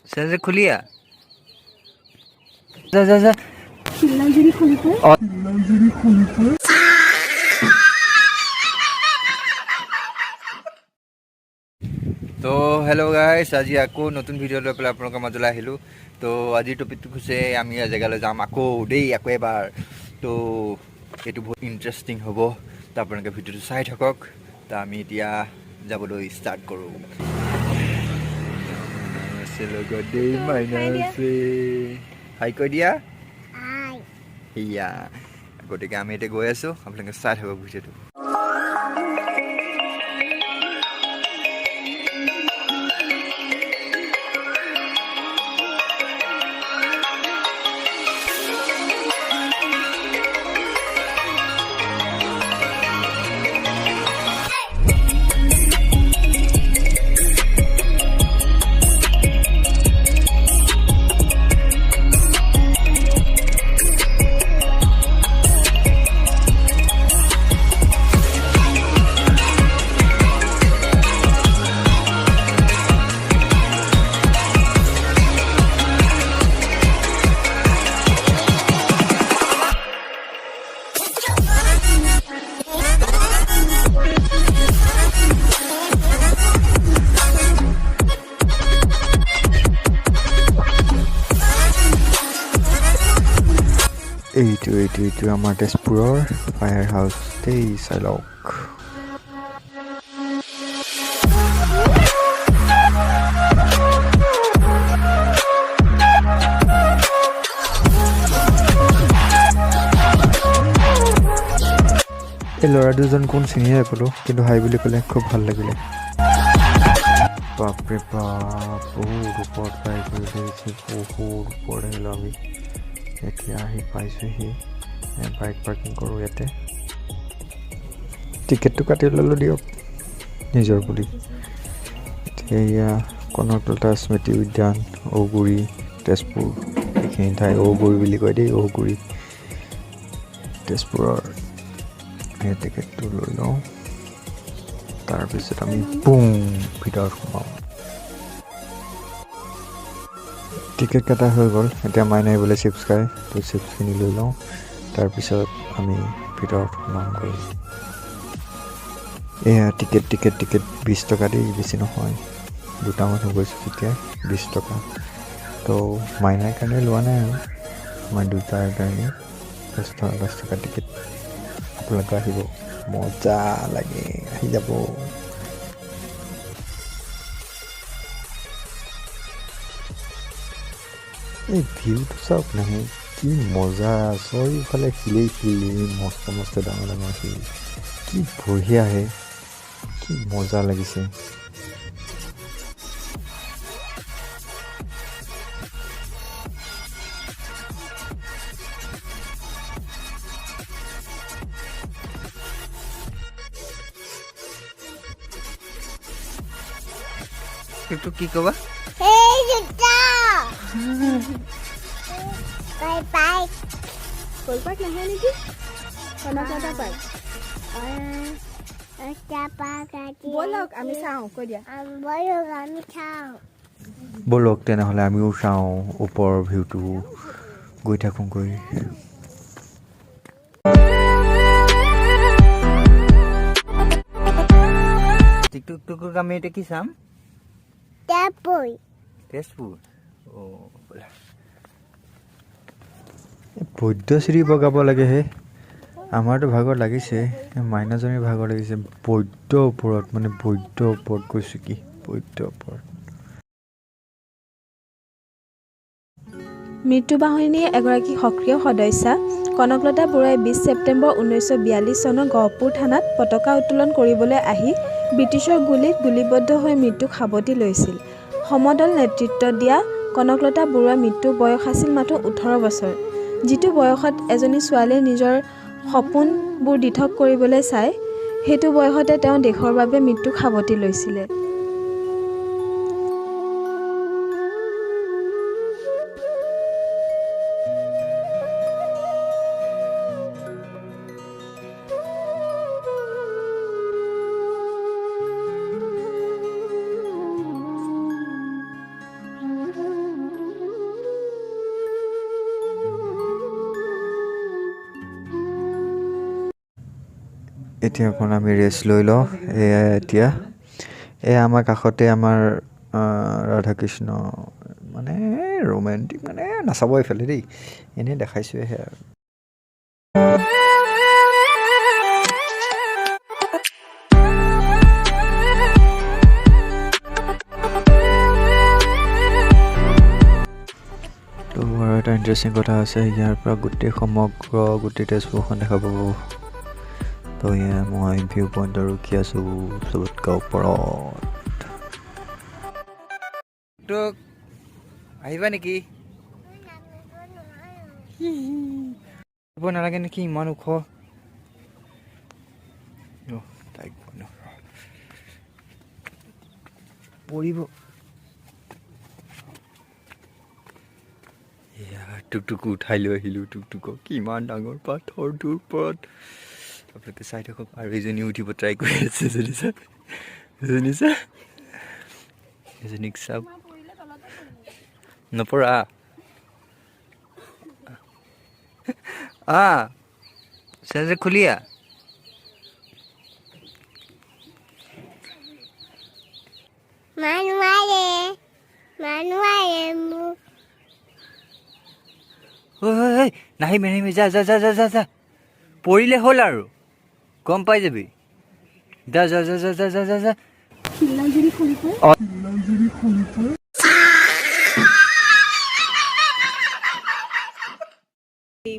से खुलिया जा जा जा खिल्लाजुरी खुलिफोर तो हेलो गाइस আজি আকৌ নতুন ভিডিও লৈ পেলাই আপোনালোকৰ মাজলৈ আহিলোঁ তো আজি টপিকটো হৈছে আমি জেগালৈ যাম আকৌ দেই আকৌ এবাৰ তো এইটো বহুত ইণ্টাৰেষ্টিং হ'ব তো আপোনালোকে ভিডিওটো চাই থাকক তো আমি এতিয়া যাবলৈ ষ্টাৰ্ট কৰোঁ লগত দেই মাইনাছে হাই কৈ দিয়া হাই ইয়া গতিকে আমি এতিয়া গৈ আছোঁ আপোনালোকে চাই থাকক ভিডিওটো এইটো আমাৰ তেজপুৰৰ ফায়াৰ হাউচ দেই চাই লওক এই ল'ৰা দুজন কোন চিনিয়ে নাপালোঁ কিন্তু হাই বুলি ক'লে খুব ভাল লাগিলে বাপৰে বাপ বহুত ওপৰত পাই কৰি দেখিছে বহুত ওপৰত আহিলোঁ আমি এতিয়া আহি পাইছোঁহি বাইক পাৰ্কিং কৰোঁ ইয়াতে টিকেটটো কাটি ল'লোঁ দিয়ক নিজৰ বুলি এতিয়া এয়া কনকলতা স্মৃতি উদ্যান ঔগুৰি তেজপুৰ এইখিনি ঠাই ঔগুৰি বুলি কয় দেই ঔগুৰি তেজপুৰৰ সেই টিকেটটো লৈ লওঁ তাৰপিছত আমি বুম ভিতৰত সোমাওঁ টিকেট কটা হৈ গ'ল এতিয়া মাইনাই বোলে চিপছ খায় তো চিপছখিনি লৈ লওঁ তাৰপিছত আমি ভিতৰত সোমাওঁগৈ এয়া টিকেট 20 টকা দেই বেছি নহয় দুটা মানুহ গৈছোঁ তেতিয়া 20 টকা তো মাইনাৰ কাৰণে লোৱা নাই আৰু আমাৰ দুটাৰ কাৰণে 10 টকা টিকেট আপোনালোকে আহিব মজা লাগে আহি যাব এই ভিউটো চাওক নহয় কি মজা চাৰিওফালে শিলেই মস্ত ডাঙৰ শিল কি বঢ়িয়া আহে কি মজা লাগিছে এইটো কি ক'বা কলপাক নাহে নেকি কনকলতা পাৰ্ক ব'লক আমি চাওঁ কৈ দিয়া আমি চাওঁ ব'লক তেনেহ'লে আমিও চাওঁ ওপৰৰ ভিউটো গৈ থাকোঁগৈ টিকটুক আমি এতিয়া কি চাম তেজপুৰ বৈদ্যশ্ৰী বগাব লাগে হে আমাৰতো ভাগৰ লাগিছে মাইনাজনীৰ ভাগৰ লাগিছে বৈদ্য ওপৰত মানে বৈদ্য ওপৰত কৈছোঁ কি বৈদ্য ওপৰত মৃত্যুবাহিনীৰ এগৰাকী সক্ৰিয় সদস্যা কনকলতা বৰুৱাই 20 ছেপ্টেম্বৰ 1942 চনত গহপুৰ থানাত পতাকা উত্তোলন কৰিবলৈ আহি ব্ৰিটিছৰ গুলীত গুলীবদ্ধ হৈ মৃত্যুক সাৱটি লৈছিল সমদল নেতৃত্ব দিয়া কনকলতা বৰুৱাৰ মৃত্যুৰ বয়স আছিল মাত্ৰ 18 বছৰ যিটো বয়সত এজনী ছোৱালীয়ে নিজৰ সপোনবোৰ দিঠক কৰিবলৈ চায় সেইটো বয়সতে তেওঁ দেশৰ বাবে মৃত্যুক সাৱটি লৈছিলে এতিয়া অকণ আমি ৰেষ্ট লৈ লওঁ এয়া এতিয়া এয়া আমাৰ কাষতে আমাৰ ৰাধাকৃষ্ণ মানে ৰোমেণ্টিক মানে নাচাব এইফালে দেই এনেই দেখাইছোঁহে আৰু তো আৰু এটা ইণ্টাৰেষ্টিং কথা আছে ইয়াৰ পৰা গোটেই তেজপুৰখন দেখা পাব তো এয়া মই ভিউ পইণ্টত ৰখি আছোঁ চবতকৈ ওপৰত তো আহিবা নেকি নালাগে নেকি ইমান ওখ তাইক পৰিব টুকটুক উঠাই লৈ আহিলোঁ টুকটুকক কিমান ডাঙৰ পাথৰটোৰ ওপৰত আপোনালোকে চাই থাকক আৰু এজনী উঠিব ট্ৰাই কৰি আছে এজনীক চাওক নপৰা চেঞ্জ খুলিয়া নাহিবি যা যা যা যা যা যা পৰিলে হ'ল আৰু গম পাই যাবি যা যা যা যা যা যা যা যা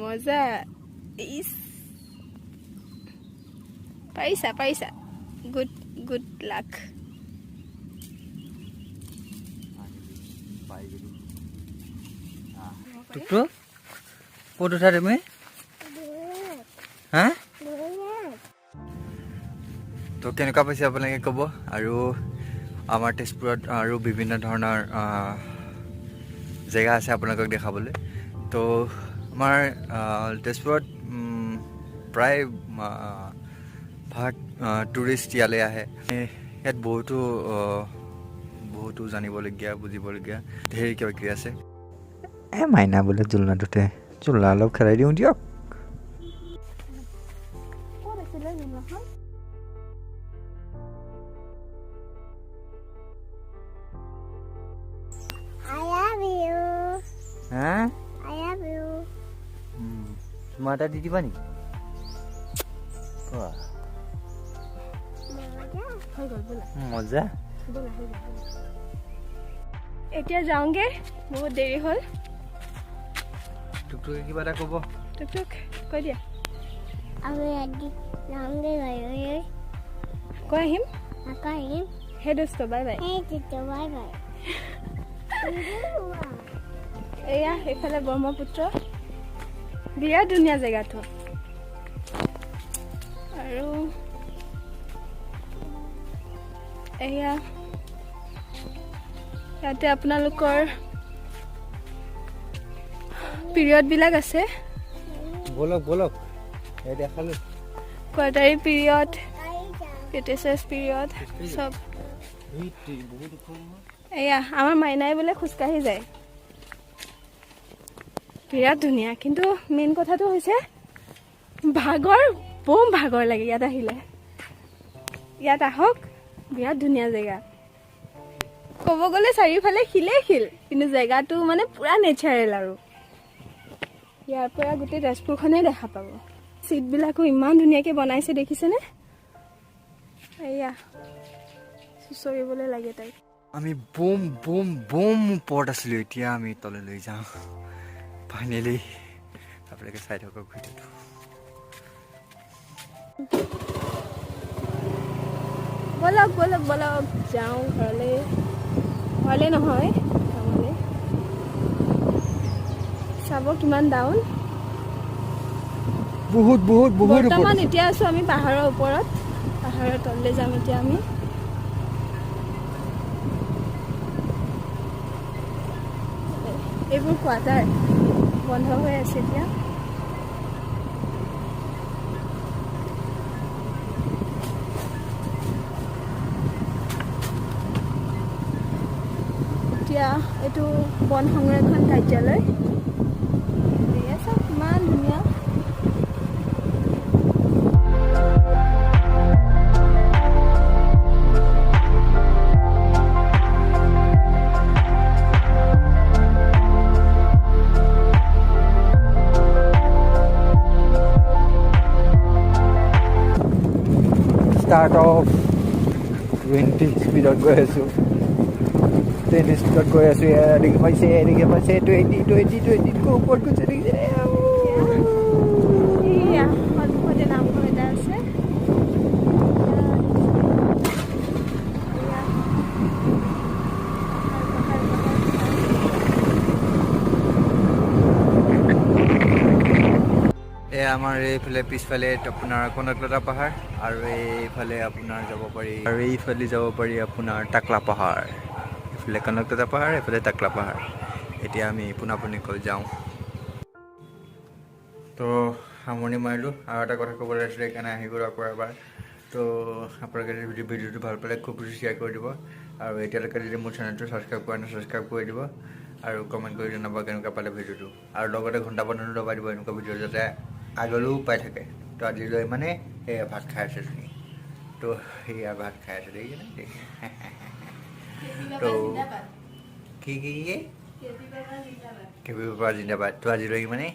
মজা পাৰিছা গুড লাক টুকটুক ক'ত উঠা তুমি হা তো কেনেকুৱা পাইছে আপোনালোকে ক'ব আৰু আমাৰ তেজপুৰত আৰু বিভিন্ন ধৰণৰ জেগা আছে আপোনালোকক দেখাবলৈ তো আমাৰ তেজপুৰত প্ৰায় ভাগ টুৰিষ্ট ইয়ালৈ আহে ইয়াত বহুতো জানিবলগীয়া বুজিবলগীয়া ধেৰ কিবা কিবি আছে মাইনা বোলে জোলনাটোতে জোলনা অলপ খেলাই দিওঁ দিয়ক তোমাৰ এটা দি দিবা নেকি মজা এতিয়া যাওঁগে বহুত দেৰি হ'ল টুকটুকে কিবা এটা ক'ব টুকটুক কৈ দিয়া কৈ আহিম সেই দোস্ত বাই বাই এয়া এইফালে ব্ৰহ্মপুত্ৰ বিৰাট ধুনীয়া জেগাটো আৰু এয়া ইয়াতে আপোনালোকৰ পিৰিয়ডবিলাক আছে বলক এই দেখালো কোৱাৰ্টাৰী পিৰিয়ড পিটিএছ পিৰিয়ড চব এয়া আমাৰ মাইনাই বোলে খোজকাঢ়ি যায় বিৰাট ধুনীয়া কিন্তু মেইন কথাটো হৈছে ভাগৰ লাগে ইয়াত আহিলে ইয়াত আহক বিৰাট ধুনীয়া জেগা ক'ব গ'লে চাৰিওফালে শিল কিন্তু জেগাটো মানে পুৰা নেচাৰেল আৰু ইয়াৰ পৰা গোটেই তেজপুৰখনেই দেখা পাব চিটবিলাকো ইমান ধুনীয়াকৈ বনাইছে দেখিছেনে এয়া চুচৰিবলৈ লাগে তাইক আমি বুম ওপৰত আছিলোঁ এতিয়া আমি তললৈ যাওঁ ফাইনেলি আপোনালোকে চাই থাকক ভিডিঅ'টো বলক যাওঁ ঘৰলৈ নহয় কামলৈ চাব কিমান ডাউন বহুত বৰ্তমান এতিয়া আছোঁ আমি পাহাৰৰ ওপৰত পাহাৰৰ তললৈ যাম এতিয়া আমি এইবোৰ কোৱাৰ্টাৰ বন্ধ হৈ আছে এতিয়া এইটো বন সংৰক্ষণ কাৰ্যালয় এয়া চব ইমান ধুনীয়া পাৰ্ট অফ 20 স্পীডত গৈ আছোঁ 20 স্পীডত গৈ আছোঁ এদিকে পাইছে 20 ওপৰত গৈছে দেখিছে এয়া সন্মুখতে নামঘৰ এটা আছে আমাৰ এইফালে পিছফালে আপোনাৰ কনকলতা পাহাৰ আৰু এইফালে আপোনাৰ যাব পাৰি আৰু এইফালে যাব পাৰি আপোনাৰ টাকলা পাহাৰ এইফালে কনকলতা পাহাৰ এইফালে টাকলা পাহাৰ এতিয়া আমি পোনাপোনিকৈ যাওঁ তো সামৰণি মাৰিলোঁ আৰু এটা কথা ক'বলৈ আছিলে সেইকাৰণে আহি গ'লোঁ আকৌ এবাৰ তো আপোনালোকে যদি ভিডিঅ'টো ভাল পালে খুব বেছি শ্বেয়াৰ কৰি দিব আৰু এতিয়ালৈকে যদি মোৰ চেনেলটো ছাবস্ক্ৰাইব কৰা নাই ছাবস্ক্ৰাইব কৰি দিব আৰু কমেণ্ট কৰি জনাব কেনেকুৱা পালে ভিডিঅ'টো আৰু লগতে ঘণ্টা বটনটো দবাই দিব এনেকুৱা ভিডিঅ' যাতে আগলৈও পাই থাকে তো আজিলৈ মানে এয়া ভাত খাই আছে তুমি তো সেয়া ভাত খাই আছে দেখিছেনে তো কি কেবি বাবা জিন্দাবাদ তো আজিলৈ মানে